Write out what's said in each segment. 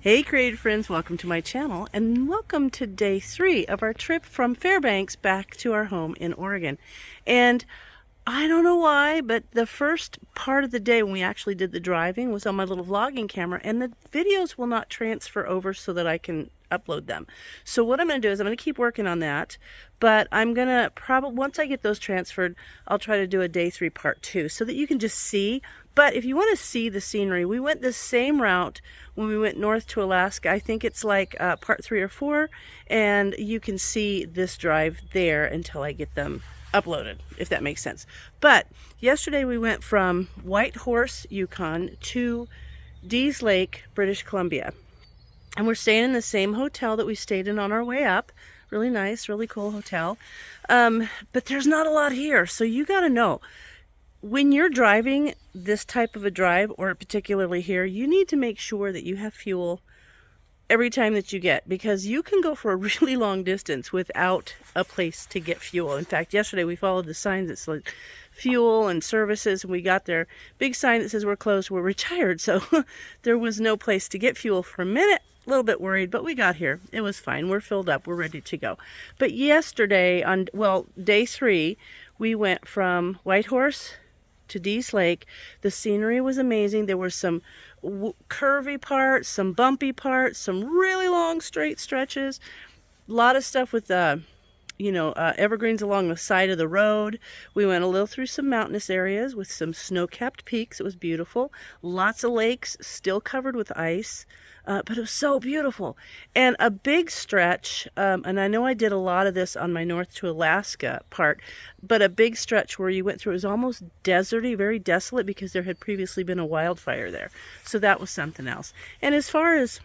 Hey creative friends, welcome to my channel and welcome to day 3 of our trip from Fairbanks back to our home in Oregon. And I don't know why, but the first part of the day when we actually did the driving was on my little vlogging camera, and the videos will not transfer over so that I can upload them. So what I'm going to do is I'm going to keep working on that, but I'm going to probably, once I get those transferred, I'll try to do a day 3 part 2 so that you can just see. But if you want to see the scenery, we went the same route when we went north to Alaska. I think it's like part 3 or 4, and you can see this drive there until I get them uploaded, if that makes sense. But yesterday we went from Whitehorse, Yukon to Dease Lake, British Columbia. And we're staying in the same hotel that we stayed in on our way up. Really nice, really cool hotel. But there's not a lot here, so you got to know. When you're driving this type of a drive, or particularly here, you need to make sure that you have fuel every time that you get, because you can go for a really long distance without a place to get fuel. In fact, yesterday we followed the signs that said fuel and services, and we got there, big sign that says we're closed, we're retired. So there was no place to get fuel for a minute. A little bit worried, but we got here. It was fine. We're filled up. We're ready to go. But yesterday, on, well, day 3, we went from Whitehorse to Dease Lake. The scenery was amazing. There were some curvy parts, some bumpy parts, some really long straight stretches, a lot of stuff with evergreens along the side of the road. We went a little through some mountainous areas with some snow-capped peaks. It was beautiful. Lots of lakes still covered with ice, but it was so beautiful. And a big stretch, and I know I did a lot of this on my north to Alaska part, but a big stretch where you went through, it was almost deserty, very desolate, because there had previously been a wildfire there. So that was something else. And as far as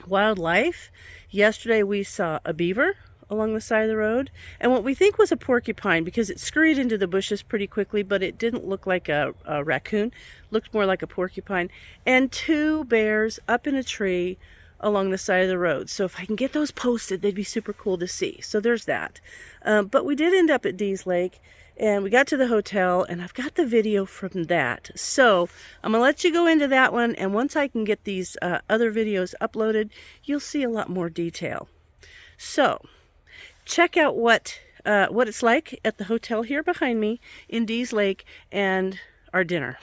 wildlife, yesterday we saw a beaver along the side of the road, and what we think was a porcupine, because it scurried into the bushes pretty quickly, but it didn't look like a raccoon, looked more like a porcupine, and 2 bears up in a tree along the side of the road. So if I can get those posted, they'd be super cool to see. So there's that. But we did end up at Dease Lake, and we got to the hotel, and I've got the video from that. So I'm gonna let you go into that one, and once I can get these other videos uploaded, you'll see a lot more detail. So check out what it's like at the hotel here behind me in Dease Lake and our dinner.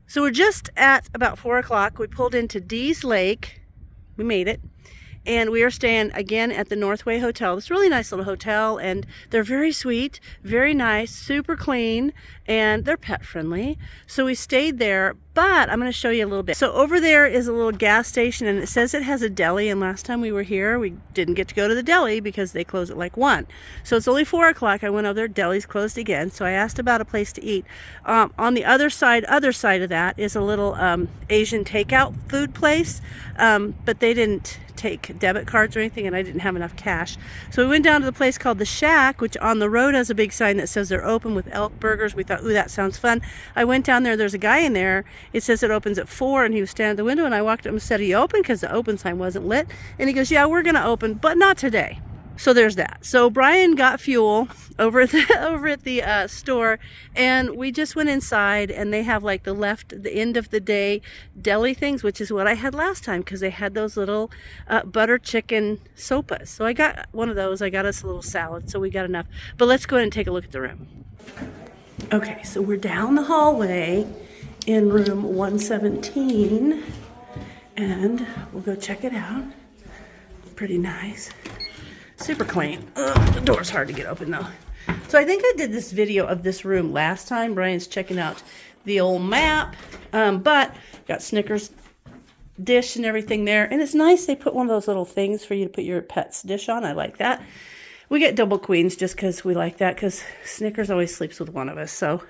So we're just at about 4 o'clock. We pulled into Dease Lake. We made it. And we are staying again at the Northway Hotel. It's a really nice little hotel, and they're very sweet, very nice, super clean, and they're pet friendly. So we stayed there, but I'm going to show you a little bit. So over there is a little gas station, and it says it has a deli, and last time we were here, we didn't get to go to the deli because they close at like 1. So it's only 4 o'clock. I went over there, deli's closed again, so I asked about a place to eat. On the other side of that is a little Asian takeout food place, but they didn't take debit cards or anything, and I didn't have enough cash. So we went down to the place called The Shack, which on the road has a big sign that says they're open with elk burgers. We thought, ooh, that sounds fun. I went down there, there's a guy in there, it says it opens at 4, and he was standing at the window, and I walked up and said, are you open? Because the open sign wasn't lit. And he goes, yeah, we're gonna open, but not today. So there's that. So Brian got fuel over at the store, and we just went inside, and they have like the end of the day deli things, which is what I had last time, because they had those little butter chicken sopas. So I got one of those. I got us a little salad, so we got enough. But let's go ahead and take a look at the room. Okay, so we're down the hallway in room 117, and we'll go check it out. Pretty nice. Super clean. Ugh, the door's hard to get open though. So I think I did this video of this room last time. Brian's checking out the old map, but got Snickers dish and everything there. And it's nice they put one of those little things for you to put your pet's dish on. I like that. We get double queens just because we like that, because Snickers always sleeps with one of us. So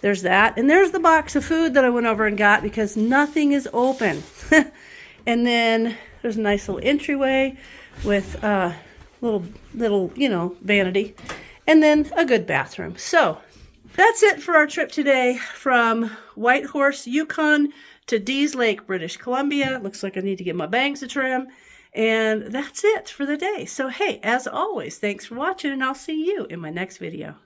there's that. And there's the box of food that I went over and got because nothing is open. And then there's a nice little entryway with little vanity, and then a good bathroom. So that's it for our trip today from Whitehorse, Yukon to Dease Lake, British Columbia. Looks like I need to get my bangs a trim, and that's it for the day. So hey, as always, thanks for watching, and I'll see you in my next video.